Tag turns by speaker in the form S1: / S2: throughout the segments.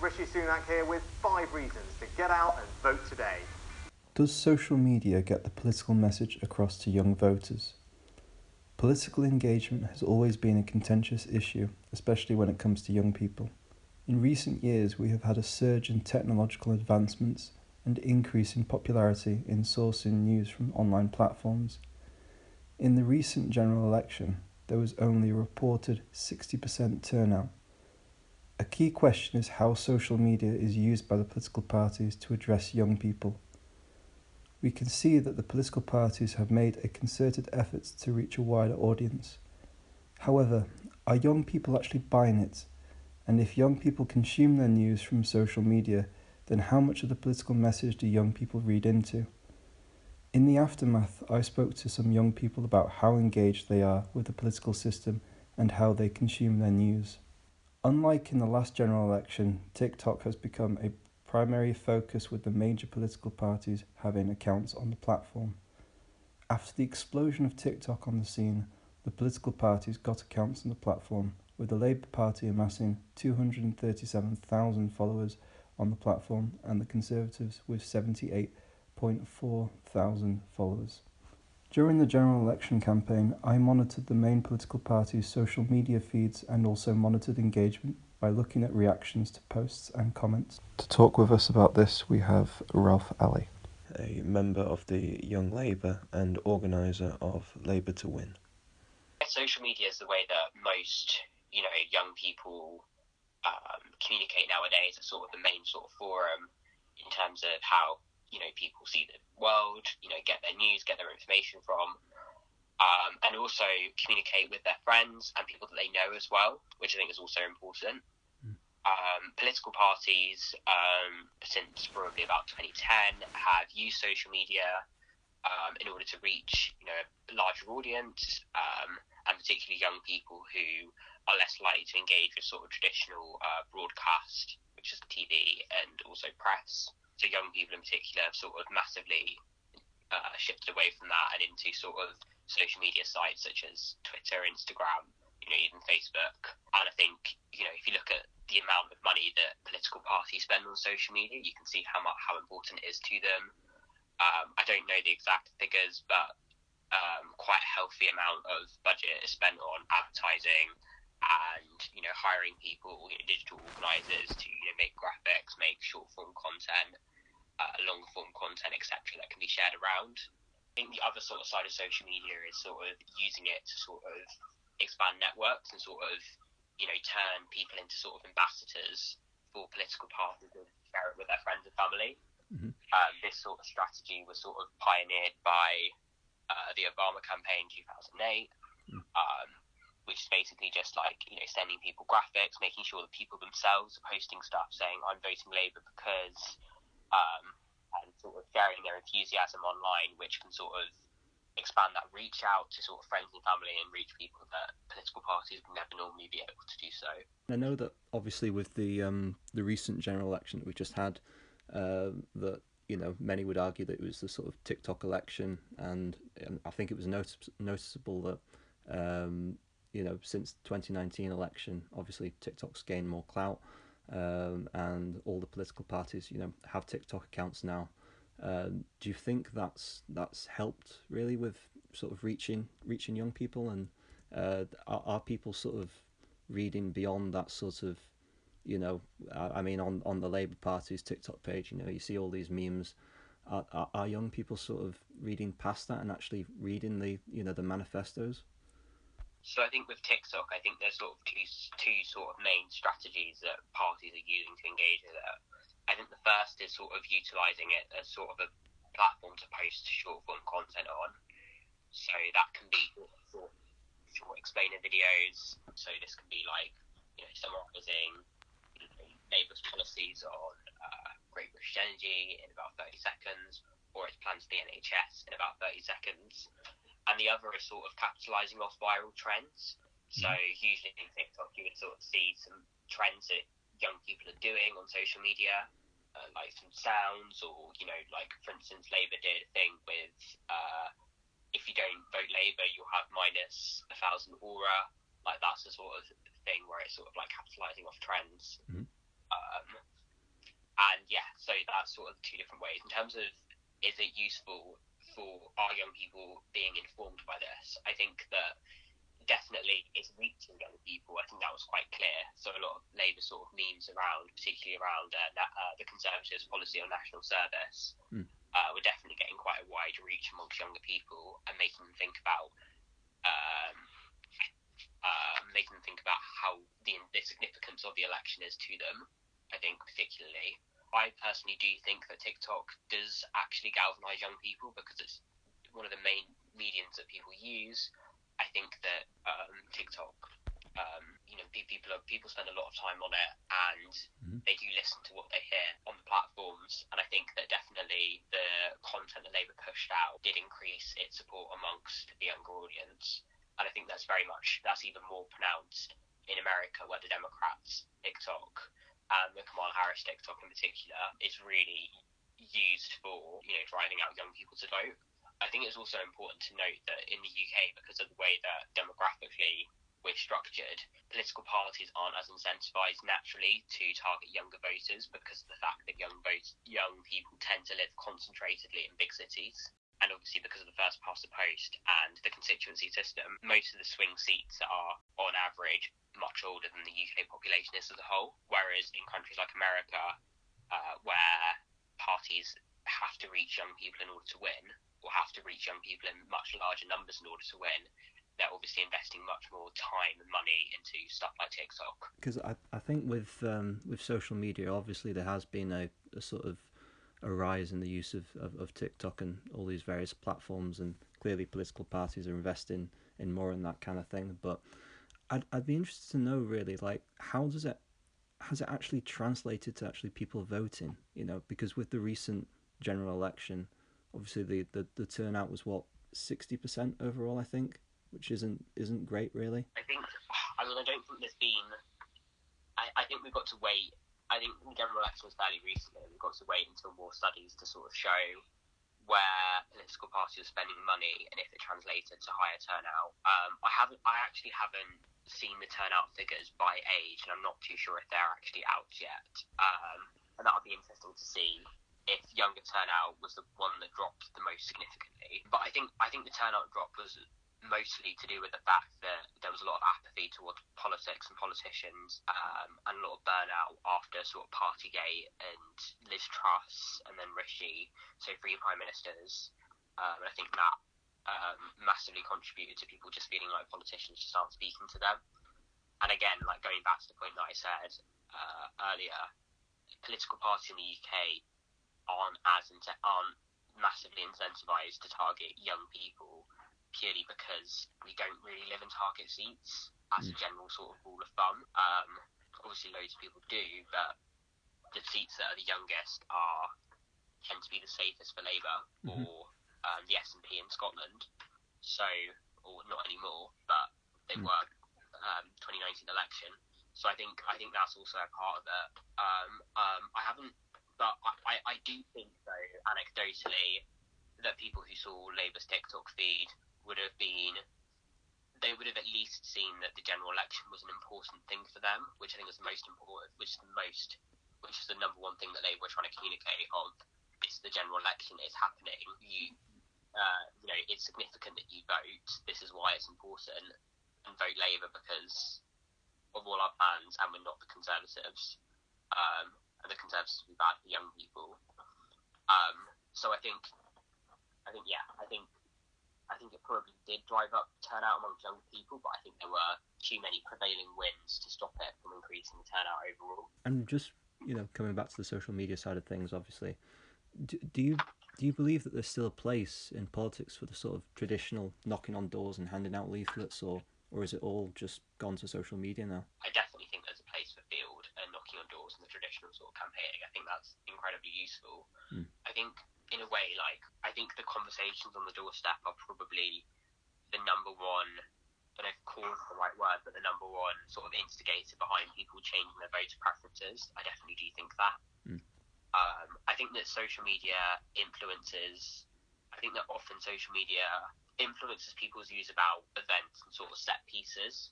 S1: Rishi Sunak here with 5 reasons to get out and vote today.
S2: Does social media get the political message across to young voters? Political engagement has always been a contentious issue, especially when it comes to young people. In recent years, we have had a surge in technological advancements and increase in popularity in sourcing news from online platforms. In the recent general election, there was only a reported 60% turnout. A key question is how social media is used by the political parties to address young people. We can see that the political parties have made a concerted effort to reach a wider audience. However, are young people actually buying it? And if young people consume their news from social media, then how much of the political message do young people read into? In the aftermath, I spoke to some young people about how engaged they are with the political system and how they consume their news. Unlike in the last general election, TikTok has become a primary focus, with the major political parties having accounts on the platform. After the explosion of TikTok on the scene, the political parties got accounts on the platform, with the Labour Party amassing 237,000 followers on the platform and the Conservatives with 78.4 thousand followers. During the general election campaign, I monitored the main political parties' social media feeds and also monitored engagement by looking at reactions to posts and comments. To talk with us about this, we have Ralph Alley, a member of the Young Labour and organiser of Labour to Win.
S3: Social media is the way that most, young people communicate nowadays. It's sort of the main sort of forum in terms of how, people see the world, get their news, get their information from, and also communicate with their friends and people that they know as well, which I think is also important. Political parties, since probably about 2010, have used social media in order to reach, a larger audience, and particularly young people who are less likely to engage with sort of traditional broadcast, which is TV and also press. So young people in particular have sort of massively shifted away from that and into sort of social media sites such as Twitter, Instagram, even Facebook. And I think, if you look at the amount of money that political parties spend on social media, you can see how important it is to them. I don't know the exact figures, but quite a healthy amount of budget is spent on advertising and, hiring people, digital organisers to, make graphics, make short form content, long form content, etc. that can be shared around. I think the other sort of side of social media is sort of using it to sort of expand networks and sort of, turn people into sort of ambassadors for political parties and share it with their friends and family.
S2: Mm-hmm.
S3: This sort of strategy was sort of pioneered by the Obama campaign 2008, which is basically just like, sending people graphics, making sure that people themselves are posting stuff saying, I'm voting Labour because, and sort of sharing their enthusiasm online, which can sort of expand that reach out to sort of friends and family and reach people that political parties would never normally be able to do so.
S2: I know that obviously with the recent general election that we just had, that many would argue that it was the sort of TikTok election, and I think it was noticeable that since the 2019 election, obviously TikTok's gained more clout, and all the political parties have TikTok accounts now. Do you think that's helped really with sort of reaching young people, and are people sort of reading beyond that sort of, I mean, on the Labour Party's TikTok page, you see all these memes. Are young people sort of reading past that and actually reading the manifestos?
S3: So I think with TikTok, I think there's sort of two sort of main strategies that parties are using to engage with it. I think the first is sort of utilising it as sort of a platform to post short form content on. So that can be short explainer videos. So this can be like, summarising Labour's policies on Great British Energy in about 30 seconds, or its plans for the NHS in about 30 seconds. And the other is sort of capitalising off viral trends. So usually in TikTok, you would sort of see some trends that young people are doing on social media, like some sounds, or, like, for instance, Labour did a thing with, if you don't vote Labour, you'll have minus 1,000 aura. Like, that's the sort of thing where it's sort of like capitalising off trends. So that's sort of two different ways. In terms of, is it useful for our young people being informed by this? I think that definitely it's reaching young people. I think that was quite clear. So a lot of Labour sort of memes around, particularly around the Conservatives' policy on national service, were definitely getting quite a wide reach amongst younger people and making them think about how the significance of the election is to them. I think particularly, I personally do think that TikTok does actually galvanise young people because it's one of the main mediums that people use. I think that TikTok, people spend a lot of time on it, and they do listen to what they hear on the platforms. And I think that definitely the content that Labour pushed out did increase its support amongst the younger audience. And I think that's even more pronounced in America, where the Democrats' TikTok, the Kamala Harris TikTok in particular, is really used for driving out young people to vote. I think it's also important to note that in the UK, because of the way that demographically we're structured, political parties aren't as incentivised naturally to target younger voters because of the fact that young people tend to live concentratedly in big cities. And obviously because of the first past the post and the constituency system, most of the swing seats are, on average, much older than the UK population is as a whole. Whereas in countries like America, where parties have to reach young people in order to win, or have to reach young people in much larger numbers in order to win, they're obviously investing much more time and money into stuff like TikTok.
S2: Because I think with social media, obviously there has been a sort of a rise in the use of TikTok and all these various platforms, and clearly political parties are investing in more in that kind of thing. But I'd be interested to know really, like, has it actually translated to actually people voting? Because with the recent general election, obviously the turnout was 60% overall, I think, which isn't great really.
S3: I don't think there's been. I think we've got to wait. I think the general election was fairly recently. We've got to wait until more studies to sort of show where political parties are spending money and if it translated to higher turnout. I actually haven't seen the turnout figures by age, and I'm not too sure if they're actually out yet. And that would be interesting to see if younger turnout was the one that dropped the most significantly. But I think the turnout drop was mostly to do with the fact that there was a lot of apathy towards politics and politicians, and a lot of burnout after sort of Partygate and Liz Truss and then Rishi, so 3 prime ministers. And I think that massively contributed to people just feeling like politicians just aren't speaking to them. And again, like going back to the point that I said earlier, political parties in the UK aren't massively incentivised to target young people, purely because we don't really live in target seats as a general sort of rule of thumb. Obviously loads of people do, but the seats that are the youngest tend to be the safest for Labour, or the SNP in Scotland. So, or not anymore, but they were 2019 election. So I think that's also a part of it. I do think though, anecdotally, that people who saw Labour's TikTok feed would have at least seen that the general election was an important thing for them, which I think is the most important, which is the number one thing that Labour were trying to communicate of. It's the general election, it's happening. It's significant that you vote. This is why it's important, and vote Labour because of all our plans, and we're not the Conservatives. And the Conservatives will be bad for young people. So I think it probably did drive up turnout amongst young people, but I think there were too many prevailing winds to stop it from increasing the turnout overall.
S2: And just coming back to the social media side of things, obviously, do you believe that there's still a place in politics for the sort of traditional knocking on doors and handing out leaflets, or is it all just gone to social media now?
S3: I definitely think there's a place for field and knocking on doors and the traditional sort of campaigning. I think that's incredibly useful. I think, in a way, I think the conversations on the doorstep are probably the number one, I don't know if cause is the right word, but the number one sort of instigator behind people changing their voter preferences. I definitely do think that. I think that social media influences people's views about events and sort of set pieces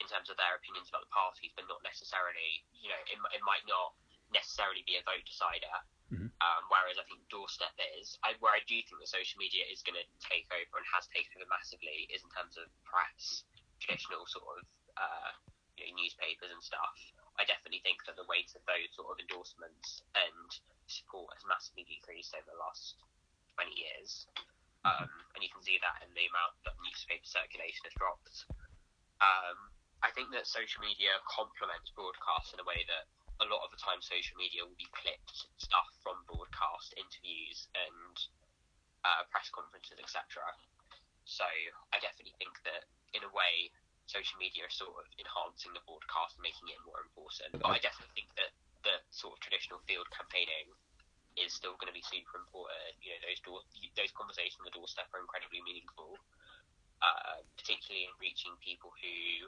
S3: in terms of their opinions about the parties, but not necessarily, it might not necessarily be a vote decider.
S2: Mhm.
S3: Whereas I think doorstep is, where I do think that social media is going to take over and has taken over massively is in terms of press, traditional sort of newspapers and stuff. I definitely think that the weight of those sort of endorsements and support has massively decreased over the last 20 years. And you can see that in the amount that newspaper circulation has dropped. I think that social media complements broadcast in a way that a lot of the time social media will be clipped stuff from broadcast interviews and press conferences, etc. So I definitely think that in a way social media is sort of enhancing the broadcast and making it more important. But I definitely think that the sort of traditional field campaigning is still going to be super important. Those conversations on the doorstep are incredibly meaningful, particularly in reaching people who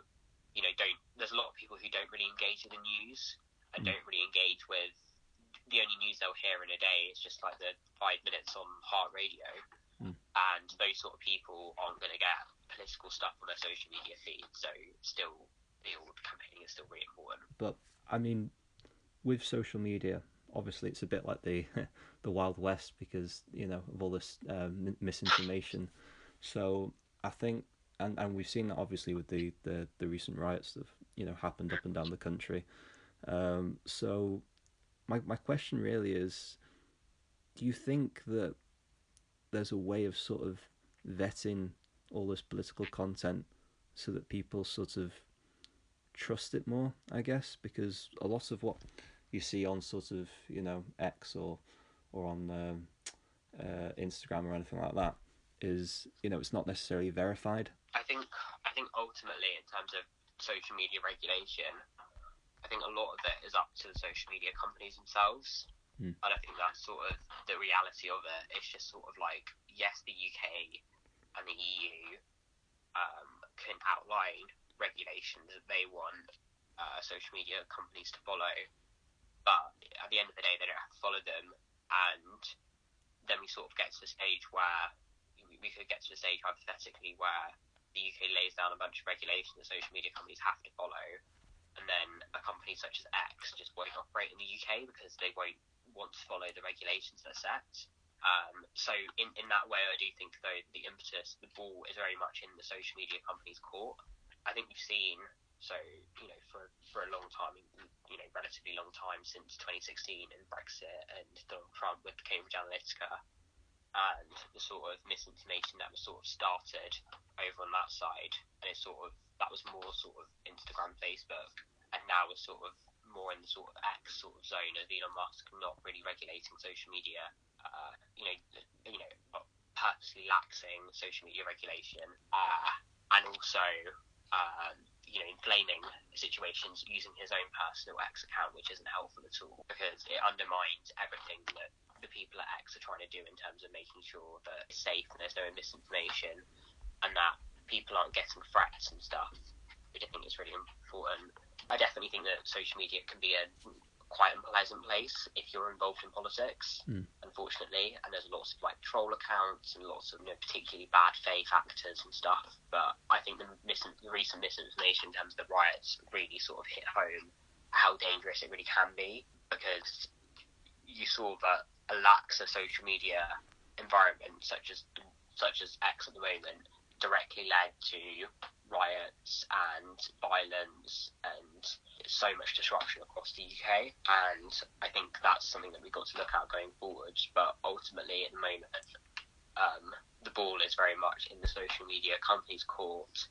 S3: don't. There's a lot of people who don't really engage with the news and don't really engage with the only news they'll hear in a day is just like the 5 minutes on Heart Radio, and those sort of people aren't going to get political stuff on their social media feed. So still, field campaigning is still really important.
S2: But I mean, with social media, obviously it's a bit like the the Wild West because of all this misinformation. So I think, and we've seen that obviously with the recent riots that have happened up and down the country. So my question really is, do you think that there's a way of sort of vetting all this political content so that people sort of trust it more, I guess? Because a lot of what you see on sort of X or on Instagram or anything like that is it's not necessarily verified.
S3: I think ultimately in terms of social media regulation, I think a lot of it is up to the social media companies themselves. And I think that's sort of the reality of it. It's just sort of like, yes, the UK and the EU can outline regulations that they want social media companies to follow, but at the end of the day, they don't have to follow them. And then we sort of get to the stage where we could get to the stage hypothetically where the UK lays down a bunch of regulations that social media companies have to follow, and then a company such as X just won't operate in the UK because they won't want to follow the regulations that are set. So in that way, I do think though the impetus, the ball is very much in the social media companies' court. I think we've seen for a long time, relatively long time since 2016 and Brexit and Donald Trump with Cambridge Analytica and the sort of misinformation that was sort of started over on that side, and that was more sort of Instagram, Facebook, and now we're sort of more in the sort of X sort of zone of Elon Musk not really regulating social media, purposely laxing social media regulation, and also inflaming situations using his own personal X account, which isn't helpful at all because it undermines everything that the people at X are trying to do in terms of making sure that it's safe and there's no misinformation and that people aren't getting threats and stuff, which I think is really important. I definitely think that social media can be a quite unpleasant place if you're involved in politics, unfortunately, and there's lots of like troll accounts and lots of particularly bad faith actors and stuff. But I think the recent misinformation in terms of the riots really sort of hit home how dangerous it really can be, because you saw that a lax social media environment such as X at the moment directly led to riots and violence and so much disruption across the UK, and I think that's something that we've got to look at going forward. But ultimately at the moment the ball is very much in the social media companies' court,